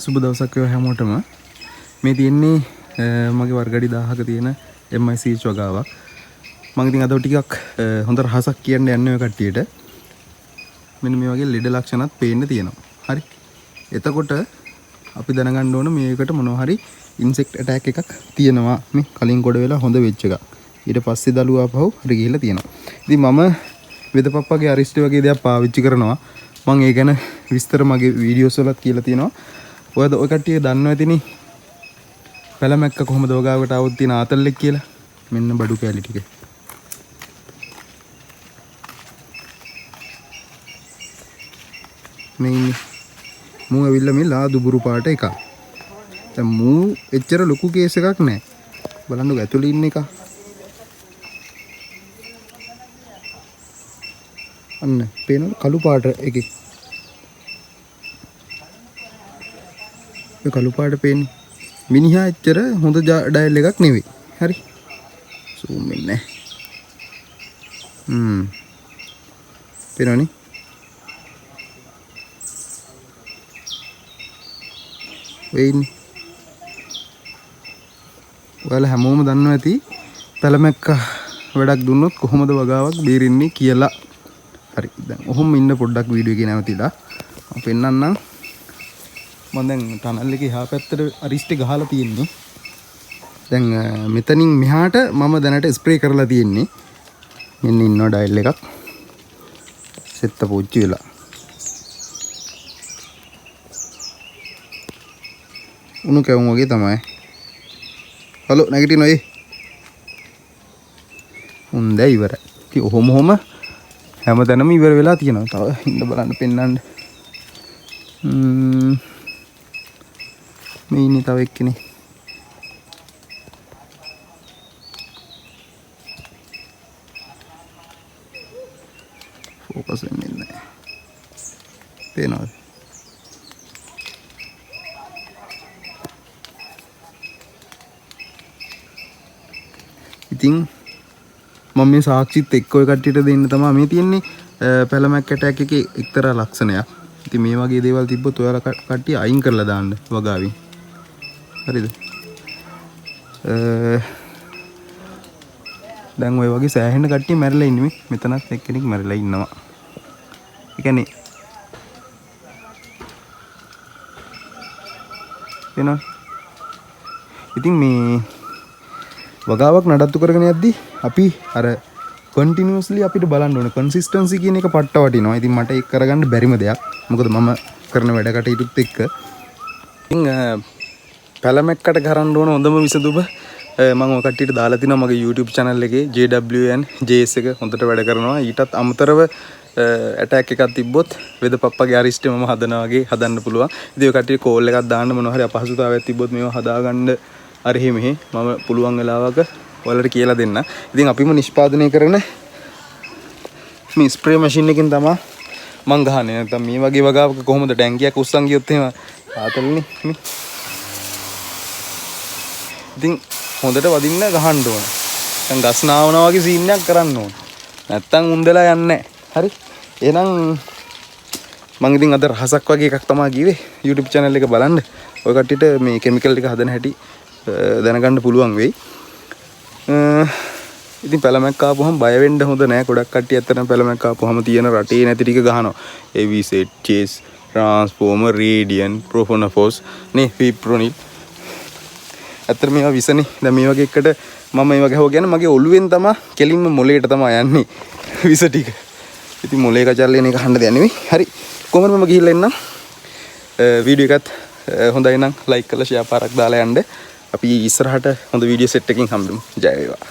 සුබ දවසක් වේවා හැමෝටම. මේ තියෙන්නේ මගේ වර්ගඩි 1000ක තියෙන MICH වගාවක්. මම ඉතින් අද ටිකක් හොඳ රහසක් කියන්න යන්නේ ඔය කට්ටියට. මෙන්න මේ වගේ ලෙඩ ලක්ෂණත් පේන්න තියෙනවා. හරි. එතකොට අපි දැනගන්න ඕන මේකට මොනවා හරි ඉන්සෙක්ට් ඇටැක් එකක් තියෙනවා. මේ කලින් ගොඩ වෙලා හොඳ වෙච්ච එකක්. ඊට පස්සේ දළුවා ආපහු හරි ගිහිල්ලා තියෙනවා. ඉතින් මම වෙදපප්පගේ අරිස්ට් වගේ දේවල් පාවිච්චි කරනවා. මම ඒ ගැන විස්තර මගේ වීඩියෝස් වලත් කියලා තියෙනවා. ඔය කට්ටිය දන්නවා ඇතිනේ පැලමැක්ක කොහොමද වගාවකට આવුත් තියෙන ආතල්ලෙක් කියලා. මෙන්න බඩු කැලි ටික. මේ ඉන්නේ මූ ඇවිල්ලා මේ ලා දුබුරු පාට එකක්. දැන් මූ එච්චර ලොකු කේස් එකක් නෑ. බලන්නකො ඇතුළේ ඉන්න එක. අන්න පේනවද කළු පාට එකේ. ඒ කළු පාට පේන්නේ. මිනිහා එච්චර හොඳ ඩයල් එකක් නෙවෙයි. හරි. සූම් වෙන්නේ. පේනවනේ. වෙයිනේ. ඔයාලා හැමෝම දන්නවා ඇති පැලමැක්ක වැඩක් දුන්නොත් කොහොමද වගාවක් බේරෙන්නේ කියලා. හරි. දැන් ඔහොම ඉන්න පොඩ්ඩක් වීඩියෝ එකේ නැවතිලා මම පෙන්නන්නම්. මම දැන් ටනල් එකේ එහා පැත්තට අරිස්ට් ගහලා තියෙන්නේ. දැන් මෙතනින් මෙහාට මම දැනට ස්ප්‍රේ කරලා තියෙන්නේ. මෙන්න ඉන්නවා ඩයල් එකක්. සෙත්ත පොච්චි වෙලා. උණු කැවුම් වගේ තමයි. හලෝ නැගිටිනෝ ඒ. හොඳයි ඉවරයි. ඉතින් ඔහොම හැමතැනම ඉවර වෙලා තියෙනවා. තව ඉන්න බලන්න පෙන්නන්න. මේ ඉන්නේ තව එක්කෙනෙක්. ෆෝකස් වෙන්නේ නැහැ. පේනවද? ඉතින් මම මේ සාක්ෂිත් එක්ක ඔය කට්ටියට දෙන්න තමයි මේ තියෙන්නේ පැලමැක් ඇටැක් එකේ එක්තරා ලක්ෂණයක්. ඉතින් මේ වගේ දේවල් තිබ්බොත් ඔයාලා කට්ටිය අයින් කරලා දාන්න වගාවින්. හරිද? දැන් ඔය වගේ සෑහෙන කට්ටිය මැරිලා ඉන්නේ මෙතනත් එක්කෙනෙක් මැරිලා ඉන්නවා. ඒ කියන්නේ එනවා. ඉතින් මේ වගාවක් නඩත්තු කරගෙන යද්දි අපි අර කන්ටිනියස්ලි අපිට බලන්න ඕනේ කන්සිස්ටන්සි කියන එක පට්ට වටිනවා. ඉතින් මට ඒක කරගන්න බැරිම දෙයක්. මොකද මම කරන වැඩ කටයුතුත් එක්ක. ඉතින් පැලමැක්කට කරන්න ඕන හොඳම විසඳුම මම ඔය කට්ටියට දාලා තිනවා මගේ YouTube channel එකේ JWN JS එක හොඳට වැඩ කරනවා. ඊටත් අමතරව ඇටැක් එකක් තිබ්බොත් වෙදපප්පගේ අරිස්ට් මම හදනවා වගේ හදන්න පුළුවන්. ඉතින් ඔය කට්ටිය කෝල් එකක් දාන්න මොනවා හරි අපහසුතාවයක් තිබ්බොත් මේවා හදාගන්න අරෙහි මෙහි මම පුළුවන් වෙලාවක ඔයාලට කියලා දෙන්න. ඉතින් අපිම නිෂ්පාදනය කරන මේ ස්ප්‍රේ මැෂින් එකෙන් තමයි මං ගහන්නේ. නැත්නම් මේ වගේ වගාවක කොහොමද ටැංකියක් උස්සන් ගියොත් එහෙම ආතල්නේ මේ. ඉතින් හොඳට වදින්න ගහන්න ඕන. දැන් ගස් නාවනවා වගේ සීන් එකක් කරන්න ඕන. නැත්තම් උන්දලා යන්නේ නැහැ. හරි. එහෙනම් මං ඉතින් අද රහසක් වගේ එකක් තමයි කිව්වේ. YouTube channel එක බලන්න. ඔය කට්ටියට මේ කිමිකල් ටික හදන හැටි දැනගන්න පුළුවන් වෙයි. ඉතින් පැලමැක්ක ආපුවම බය වෙන්න හොඳ නෑ. ගොඩක් කට්ටිය ඇත්තටම පැලමැක්ක ආපුවම තියෙන රටේ නැති ටික ගහනවා. AVZ, Chase, Transformer, Radiant, Profonophos, නේ Fipronil. ඇත්තට මේවා විසනේ. දැන් මේ වගේ එකට මම මේවා ගහුවා කියන්නේ මගේ ඔළුවෙන් තමයි කෙලින්ම මොලේට තමයි යන්නේ විස ටික. ඉතින් මොලේ කචල්ලේන එක හන්න දෙයක් නෙවෙයි. හරි. කොහොමද මම ගිහිල්ලා එන්නම්. වීඩියෝ එකත් හොඳයි නම් ලයික් කරලා ෂෙයා පාරක් දාලා යන්න. අපි ඉස්සරහට හොඳ වීඩියෝ සෙට් එකකින් හම්බෙමු. ජය වේවා.